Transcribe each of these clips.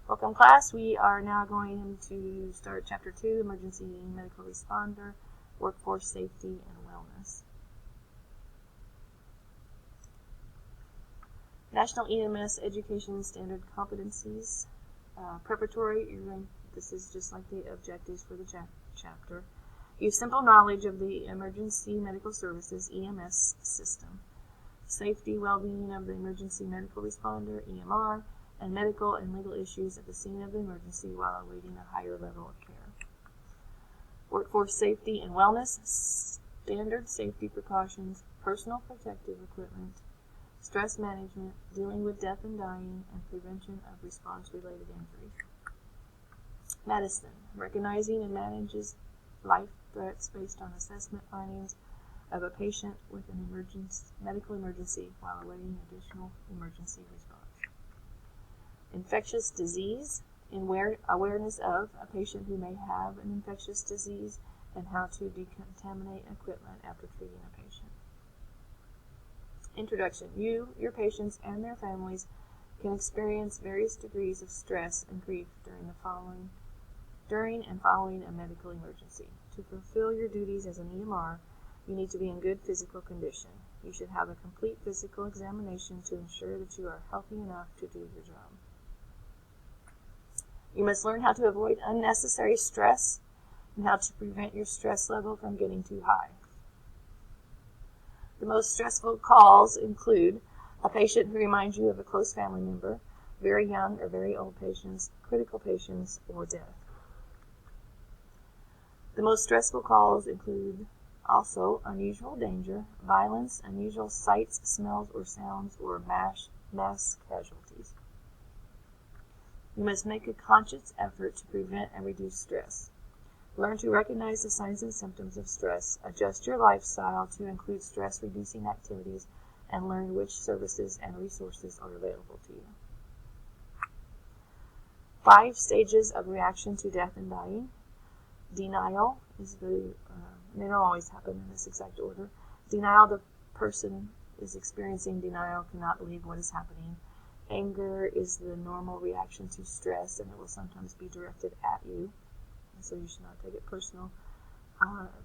Welcome class, we are now going to start Chapter 2, Emergency Medical Responder, Workforce Safety and Wellness. National EMS Education Standard Competencies. Preparatory, this is just like the objectives for the chapter. Use simple knowledge of the Emergency Medical Services EMS system. Safety, well-being of the Emergency Medical Responder, EMR, and medical and legal issues at the scene of the emergency while awaiting a higher level of care. Workforce safety and wellness, standard safety precautions, personal protective equipment, stress management, dealing with death and dying, and prevention of response-related injuries. Medicine, recognizing and manages life threats based on assessment findings of a patient with an medical emergency while awaiting additional emergency response. Infectious disease, awareness of a patient who may have an infectious disease and how to decontaminate equipment after treating a patient. Introduction. You, your patients, and their families can experience various degrees of stress and grief during and following a medical emergency. To fulfill your duties as an EMR, you need to be in good physical condition. You should have a complete physical examination to ensure that you are healthy enough to do your job. You must learn how to avoid unnecessary stress and how to prevent your stress level from getting too high. The most stressful calls include a patient who reminds you of a close family member, very young or very old patients, critical patients, or death. The most stressful calls include also unusual danger, violence, unusual sights, smells, or sounds, or mass casualties. You must make a conscious effort to prevent and reduce stress. Learn to recognize the signs and symptoms of stress, adjust your lifestyle to include stress-reducing activities, and learn which services and resources are available to you. 5 stages of reaction to death and dying. Denial is they don't always happen in this exact order. Denial, the person is experiencing denial, cannot believe what is happening. Anger is the normal reaction to stress, and it will sometimes be directed at you, so you should not take it personal.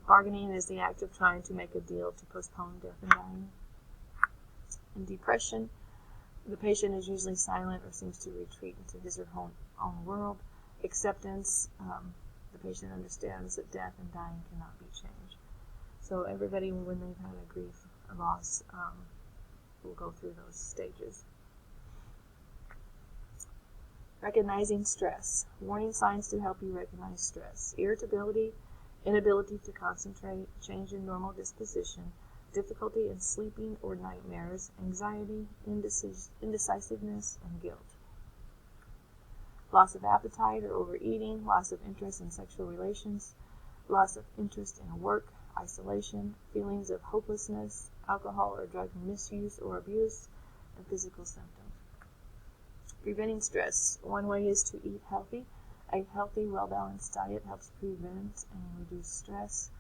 Bargaining is the act of trying to make a deal to postpone death and dying. In depression, the patient is usually silent or seems to retreat into his or her own world. Acceptance, the patient understands that death and dying cannot be changed. So everybody, when they've had a grief, a loss, will go through those stages. Recognizing stress. Warning signs to help you recognize stress. Irritability, inability to concentrate, change in normal disposition, difficulty in sleeping or nightmares, anxiety, indecisiveness, and guilt. Loss of appetite or overeating, loss of interest in sexual relations, loss of interest in work, isolation, feelings of hopelessness, alcohol or drug misuse or abuse, and physical symptoms. Preventing stress. One way is to eat healthy. A healthy, well-balanced diet helps prevent and reduce stress.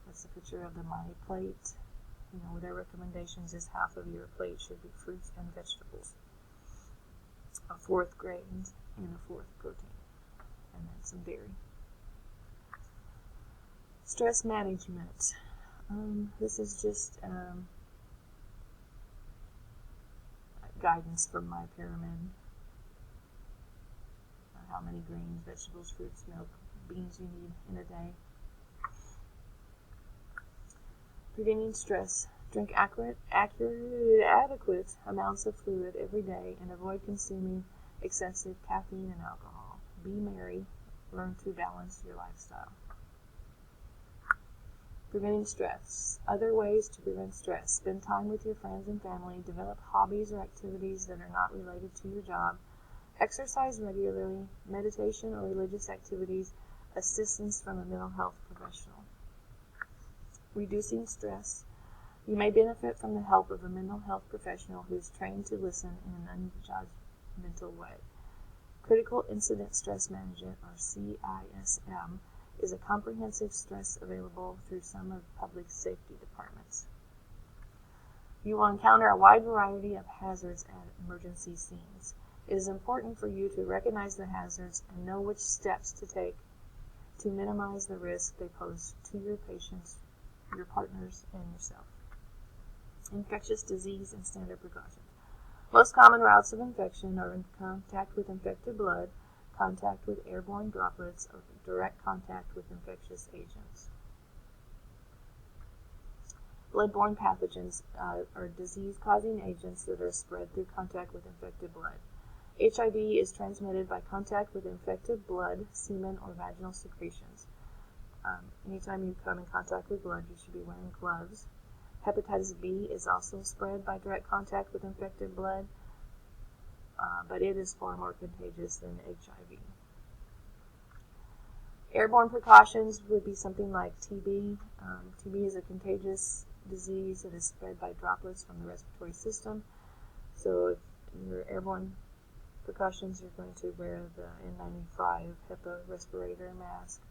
That's a picture of the My Plate. Their recommendations is half of your plate should be fruits and vegetables, a fourth grains, and a fourth protein, and then some dairy. Stress management. This is just guidance from my pyramid. How many grains, vegetables, fruits, milk, beans you need in a day. Preventing stress. Drink adequate amounts of fluid every day and avoid consuming excessive caffeine and alcohol. Be merry. Learn to balance your lifestyle. Preventing stress. Other ways to prevent stress. Spend time with your friends and family. Develop hobbies or activities that are not related to your job. Exercise regularly, meditation or religious activities, assistance from a mental health professional. Reducing stress. You may benefit from the help of a mental health professional who is trained to listen in an unjudgmental way. Critical Incident Stress Management, or CISM, is a comprehensive stress available through some of public safety departments. You will encounter a wide variety of hazards at emergency scenes. It is important for you to recognize the hazards and know which steps to take to minimize the risk they pose to your patients, your partners, and yourself. Infectious disease and standard precautions. Most common routes of infection are in contact with infected blood, contact with airborne droplets, or direct contact with infectious agents. Bloodborne pathogens are disease-causing agents that are spread through contact with infected blood. HIV is transmitted by contact with infected blood, semen, or vaginal secretions. Anytime you come in contact with blood, you should be wearing gloves. Hepatitis B is also spread by direct contact with infected blood, but it is far more contagious than HIV. Airborne precautions would be something like TB. TB is a contagious disease that is spread by droplets from the respiratory system. So if your airborne precautions, you're going to wear the N95 HEPA respirator mask,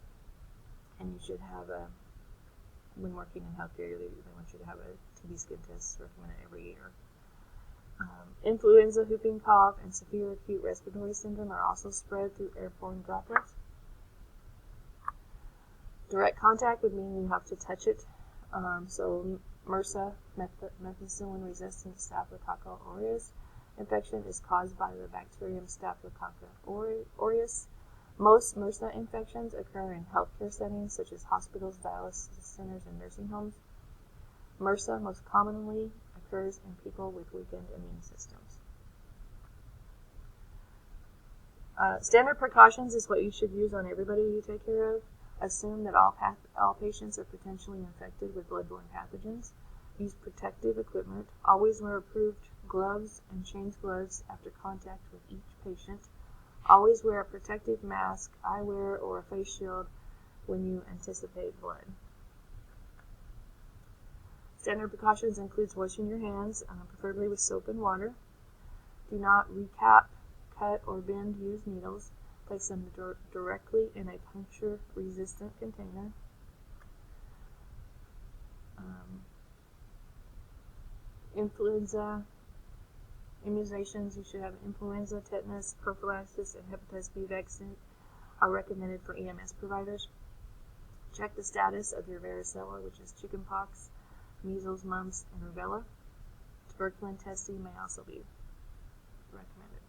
and you should have when working in healthcare, they want you to have a TB skin test recommended every year. Influenza, whooping cough, and severe acute respiratory syndrome are also spread through airborne droplets. Direct contact would mean you have to touch it. So MRSA, methicillin-resistant Staphylococcus aureus infection, is caused by the bacterium Staphylococcus aureus. Most MRSA infections occur in healthcare settings such as hospitals, dialysis centers, and nursing homes. MRSA most commonly occurs in people with weakened immune systems. Standard precautions is what you should use on everybody you take care of. Assume that all patients are potentially infected with bloodborne pathogens. Use protective equipment. Always wear approved gloves and change gloves after contact with each patient. Always wear a protective mask, eyewear, or a face shield when you anticipate blood. Standard precautions includes washing your hands, preferably with soap and water. Do not recap, cut, or bend used needles. Place them directly in a puncture-resistant container. Influenza immunizations. You should have influenza, tetanus, prophylaxis, and hepatitis B vaccine are recommended for EMS providers. Check the status of your varicella, which is chickenpox, measles, mumps, and rubella. Tuberculin testing may also be recommended.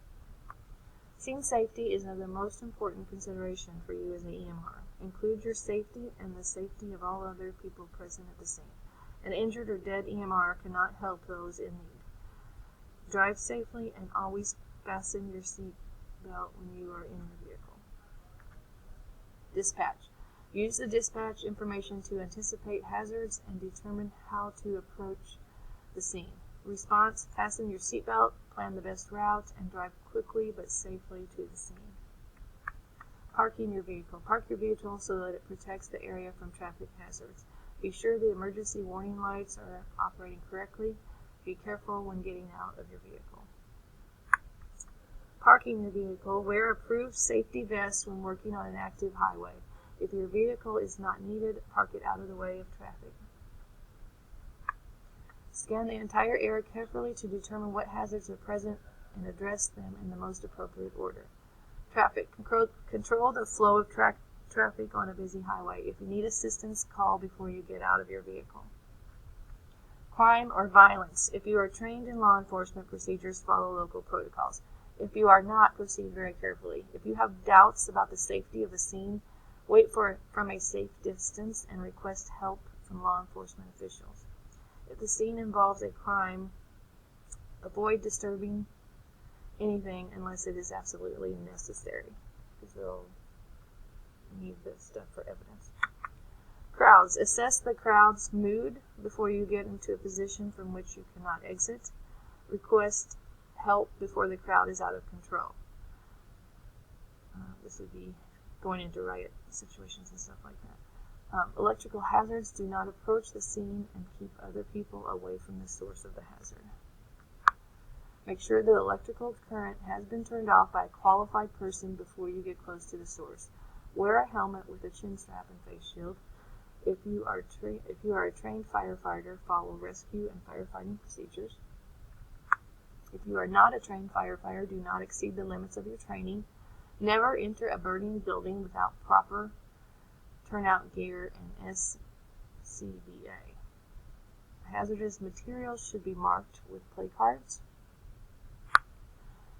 Scene safety is of the most important consideration for you as an EMR. Include your safety and the safety of all other people present at the scene. An injured or dead EMR cannot help those in need. Drive safely and always fasten your seat belt when you are in your vehicle. Dispatch. Use the dispatch information to anticipate hazards and determine how to approach the scene. Response. Fasten your seatbelt, plan the best route, and drive quickly but safely to the scene. Parking your vehicle. Park your vehicle so that it protects the area from traffic hazards. Be sure the emergency warning lights are operating correctly. Be careful when getting out of your vehicle. Parking your vehicle. Wear approved safety vests when working on an active highway. If your vehicle is not needed, park it out of the way of traffic. Scan the entire area carefully to determine what hazards are present and address them in the most appropriate order. Traffic. Control the flow of traffic on a busy highway. If you need assistance, call before you get out of your vehicle. Crime or violence. If you are trained in law enforcement procedures, follow local protocols. If you are not, proceed very carefully. If you have doubts about the safety of the scene, wait from a safe distance and request help from law enforcement officials. If the scene involves a crime, avoid disturbing anything unless it is absolutely necessary, because they'll need this stuff for evidence. Crowds. Assess the crowd's mood before you get into a position from which you cannot exit. Request help before the crowd is out of control. This would be going into riot situations and stuff like that. Electrical hazards. Do not approach the scene and keep other people away from the source of the hazard. Make sure the electrical current has been turned off by a qualified person before you get close to the source. Wear a helmet with a chin strap and face shield. If you are a trained firefighter, follow rescue and firefighting procedures. If you are not a trained firefighter, do not exceed the limits of your training. Never enter a burning building without proper turnout gear and SCBA. Hazardous materials should be marked with play cards.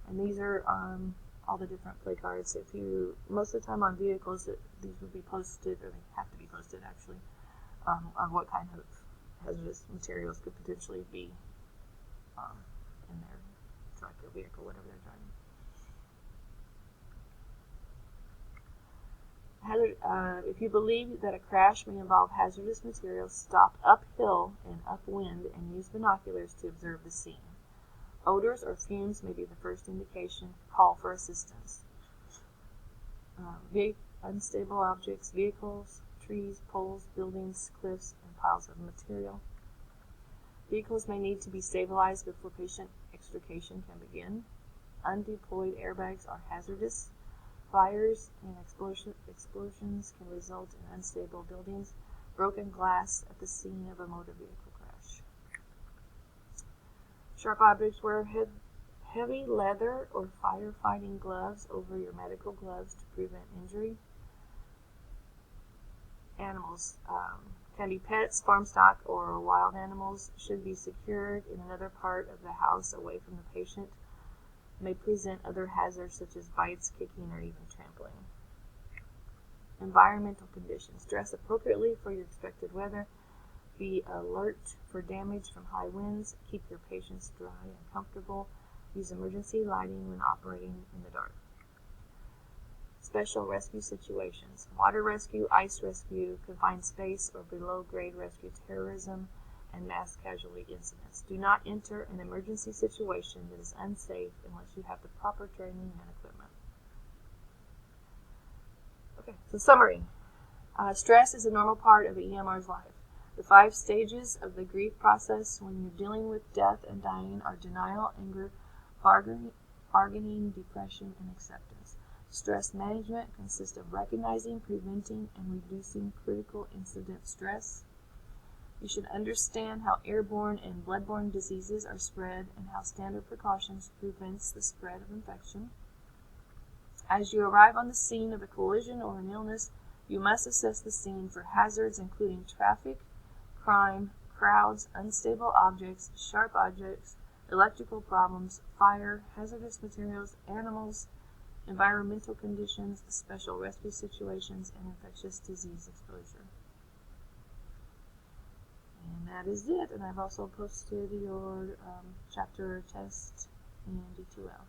And these are all the different play cards. If you, most of the time on vehicles, these would be posted, or they have to be posted actually, on what kind of hazardous materials could potentially be in their truck or vehicle, whatever they're driving. If you believe that a crash may involve hazardous materials, stop uphill and upwind and use binoculars to observe the scene. Odors or fumes may be the first indication. Call for assistance. Unstable objects, vehicles, trees, poles, buildings, cliffs, and piles of material. Vehicles may need to be stabilized before patient extrication can begin. Undeployed airbags are hazardous. Fires and explosions can result in unstable buildings. Broken glass at the scene of a motor vehicle crash. Sharp objects: wear heavy leather or firefighting gloves over your medical gloves to prevent injury. Animals can be pets, farm stock, or wild animals. Should be secured in another part of the house away from the patient. May present other hazards such as bites, kicking, or even trampling. Environmental conditions: dress appropriately for your expected weather. Be alert for damage from high winds. Keep your patients dry and comfortable. Use emergency lighting when operating in the dark. Special rescue situations: water rescue, ice rescue, confined space or below grade rescue, terrorism, and mass casualty incidents. Do not enter an emergency situation that is unsafe unless you have the proper training and equipment. Okay, so summary. Stress is a normal part of the EMR's life. The 5 stages of the grief process when you're dealing with death and dying are denial, anger, bargaining, depression, and acceptance. Stress management consists of recognizing, preventing, and reducing critical incident stress. You should understand how airborne and bloodborne diseases are spread and how standard precautions prevents the spread of infection. As you arrive on the scene of a collision or an illness, you must assess the scene for hazards including traffic, crime, crowds, unstable objects, sharp objects, electrical problems, fire, hazardous materials, animals, environmental conditions, special rescue situations, and infectious disease exposure. And that is it. And I've also posted your chapter test in D2L.